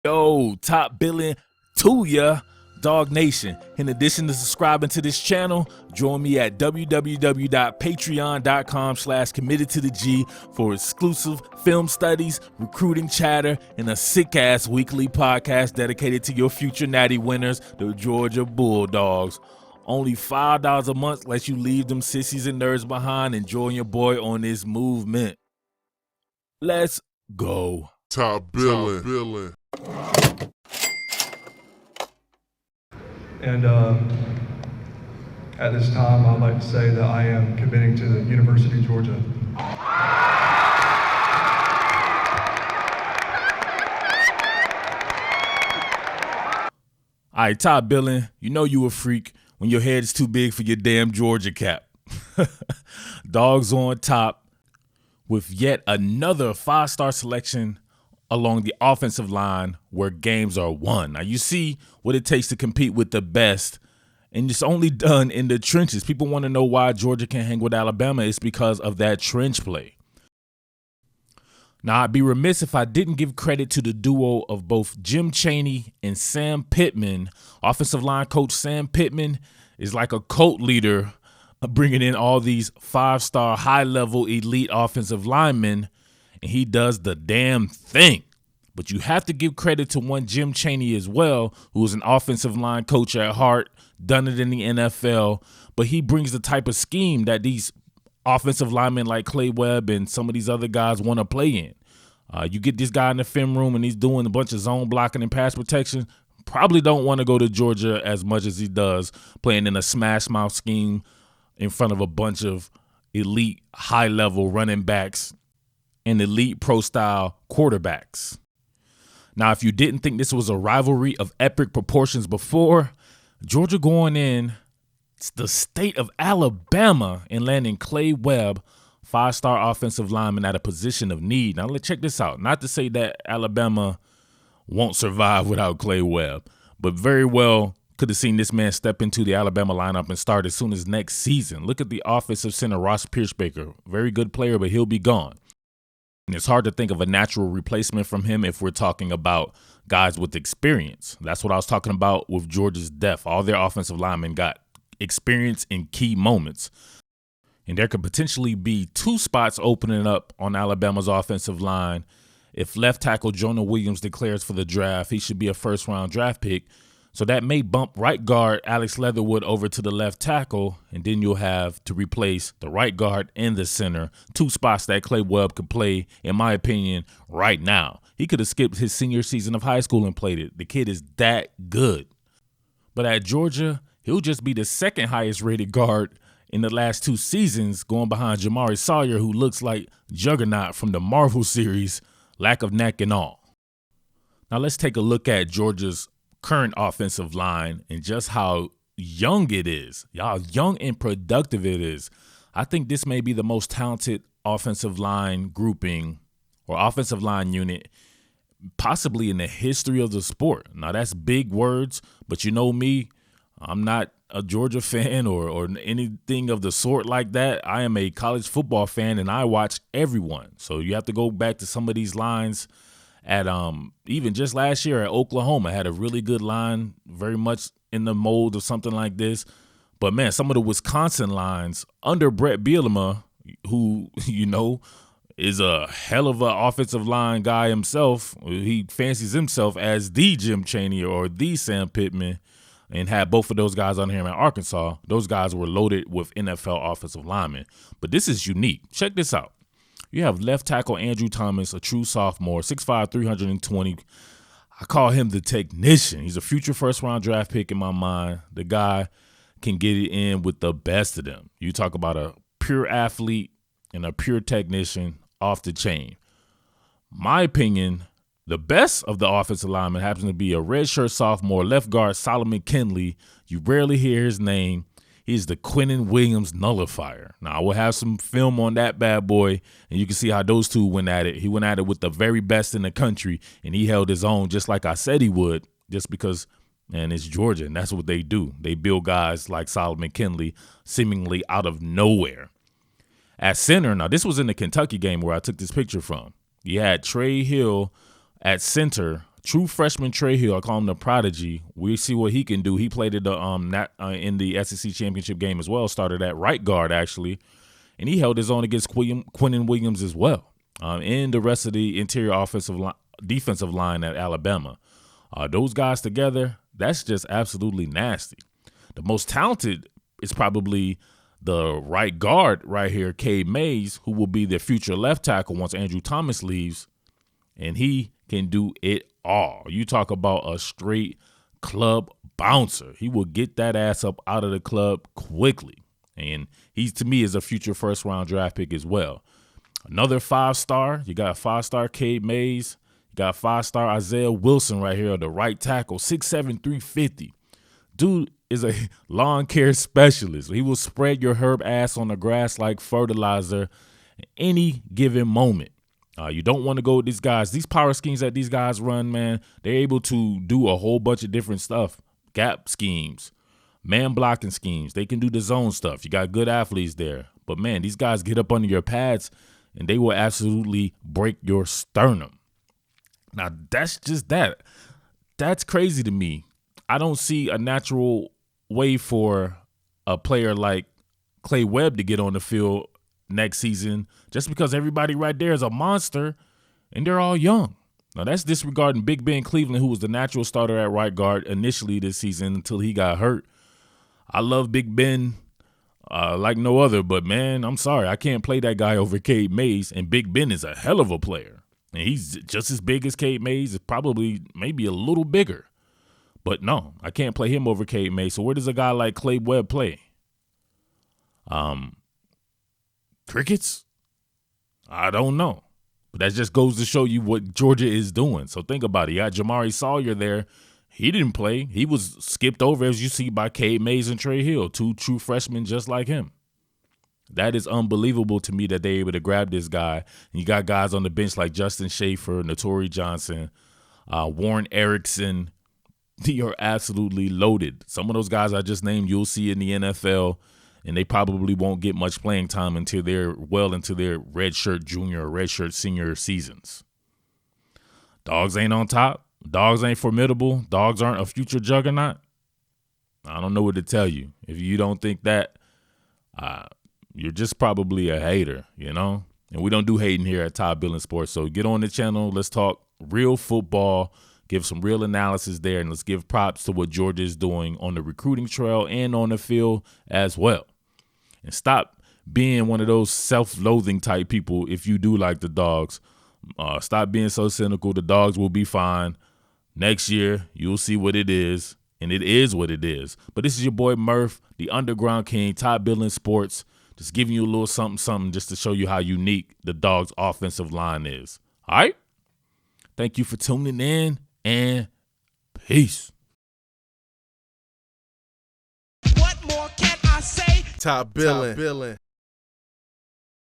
Yo, top billing to ya, Dog Nation. In addition to subscribing to this channel, join me at www.patreon.com/committedtotheg for exclusive film studies, recruiting chatter, and a sick-ass weekly podcast dedicated to your future natty winners, the Georgia Bulldogs. Only $5 a month lets you leave them sissies and nerds behind and join your boy on this movement. Let's go. Top billing. And at this time, I'd like to say that I am committing to the University of Georgia. All right, top billing, you know you a freak when your head is too big for your damn Georgia cap. Dogs on top with yet another 5-star selection along the offensive line where games are won. Now, you see what it takes to compete with the best, and it's only done in the trenches. People want to know why Georgia can't hang with Alabama. It's because of that trench play. Now, I'd be remiss if I didn't give credit to the duo of both Jim Chaney and Sam Pittman. Offensive line coach Sam Pittman is like a cult leader, bringing in all these 5-star, high-level, elite offensive linemen, and he does the damn thing. But you have to give credit to one Jim Chaney as well, who is an offensive line coach at heart, done it in the NFL, but he brings the type of scheme that these offensive linemen like Clay Webb and some of these other guys want to play in. You get this guy in the film room and he's doing a bunch of zone blocking and pass protection, probably don't want to go to Georgia as much as he does playing in a smash mouth scheme in front of a bunch of elite high-level running backs and elite pro-style quarterbacks. Now, if you didn't think this was a rivalry of epic proportions before, Georgia going in the state of Alabama and landing Clay Webb, 5-star offensive lineman at a position of need. Now, let's check this out. Not to say that Alabama won't survive without Clay Webb, but very well could have seen this man step into the Alabama lineup and start as soon as next season. Look at the offensive center, Ross Pierschbaker. Very good player, but he'll be gone. And it's hard to think of a natural replacement from him if we're talking about guys with experience. That's what I was talking about with Georgia's depth. All their offensive linemen got experience in key moments. And there could potentially be 2 spots opening up on Alabama's offensive line. If left tackle Jonah Williams declares for the draft, he should be a first-round draft pick. So that may bump right guard Alex Leatherwood over to the left tackle, and then you'll have to replace the right guard and the center, 2 spots that Clay Webb could play, in my opinion, right now. He could have skipped his senior season of high school and played it. The kid is that good. But at Georgia, he'll just be the second highest rated guard in the last 2 seasons, going behind Jamari Sawyer, who looks like Juggernaut from the Marvel series, lack of neck and all. Now let's take a look at Georgia's current offensive line and just how young it is. Y'all, young and productive it is. I think this may be the most talented offensive line grouping or offensive line unit possibly in the history of the sport. Now, that's big words, but you know me, I'm not a Georgia fan or anything of the sort like that. I am a college football fan, and I watch everyone. So you have to go back to some of these lines at even just last year at Oklahoma. Had a really good line, very much in the mold of something like this. But, man, some of the Wisconsin lines under Brett Bielema, who, you know, is a hell of an offensive line guy himself. He fancies himself as the Jim Chaney or the Sam Pittman, and had both of those guys on here in Arkansas. Those guys were loaded with NFL offensive linemen. But this is unique. Check this out. You have left tackle Andrew Thomas, a true sophomore, 6'5", 320. I call him the technician. He's a future first-round draft pick in my mind. The guy can get it in with the best of them. You talk about a pure athlete and a pure technician off the chain. My opinion, the best of the offensive linemen happens to be a redshirt sophomore left guard Solomon Kenley. You rarely hear his name. He's the Quinnen Williams nullifier. Now, I will have some film on that bad boy, and you can see how those two went at it. He went at it with the very best in the country, and he held his own just like I said he would, just because, man, it's Georgia, and that's what they do. They build guys like Solomon Kenley seemingly out of nowhere. At center, now this was in the Kentucky game where I took this picture from. You had Trey Hill at center, True freshman Trey Hill, I call him the prodigy. We see what he can do. He played in the SEC championship game as well. Started at right guard actually, and he held his own against Quinnen Williams as well, and the rest of the interior defensive line at Alabama. Those guys together, that's just absolutely nasty. The most talented is probably the right guard right here, Cade Mays, who will be their future left tackle once Andrew Thomas leaves, and he can do it all. You talk about a straight club bouncer. He will get that ass up out of the club quickly, and he, to me, is a future first-round draft pick as well. Another 5-star, you got a 5-star Cade Mays. You got a 5-star Isaiah Wilson right here, the right tackle, 6'7", 350. Dude is a lawn care specialist. He will spread your herb ass on the grass like fertilizer at any given moment. You don't want to go with these guys. These power schemes that these guys run, man, they're able to do a whole bunch of different stuff. Gap schemes, man blocking schemes. They can do the zone stuff. You got good athletes there. But, man, these guys get up under your pads, and they will absolutely break your sternum. Now, that's just that. That's crazy to me. I don't see a natural way for a player like Clay Webb to get on the field next season just because everybody right there is a monster and they're all young. Now, that's disregarding Big Ben Cleveland, who was the natural starter at right guard initially this season until he got hurt. I love Big Ben like no other, but, man, I'm sorry. I can't play that guy over Cade Mays, and Big Ben is a hell of a player. And he's just as big as Cade Mays, probably maybe a little bigger. But no, I can't play him over Cade Mays. So where does a guy like Clay Webb play? Crickets? I don't know. But that just goes to show you what Georgia is doing. So think about it. You got Jamari Sawyer there. He didn't play. He was skipped over, as you see, by Cade Mays and Trey Hill, two true freshmen just like him. That is unbelievable to me that they're able to grab this guy. And you got guys on the bench like Justin Schaefer, Notori Johnson, Warren Erickson. They are absolutely loaded. Some of those guys I just named you'll see in the NFL, and they probably won't get much playing time until they're well into their redshirt junior or redshirt senior seasons. Dogs ain't on top. Dogs ain't formidable. Dogs aren't a future juggernaut. I don't know what to tell you. If you don't think that, you're just probably a hater, you know? And we don't do hating here at Top Billing Sports. So get on the channel. Let's talk real football. Give some real analysis there, and let's give props to what Georgia is doing on the recruiting trail and on the field as well. And stop being one of those self-loathing type people if you do like the Dogs. Stop being so cynical. The Dogs will be fine. Next year, you'll see what it is, and it is what it is. But this is your boy Murph, the Underground King, Top Billing Sports, just giving you a little something just to show you how unique the Dogs' offensive line is. All right? Thank you for tuning in. And peace. What more can I say? Top billing.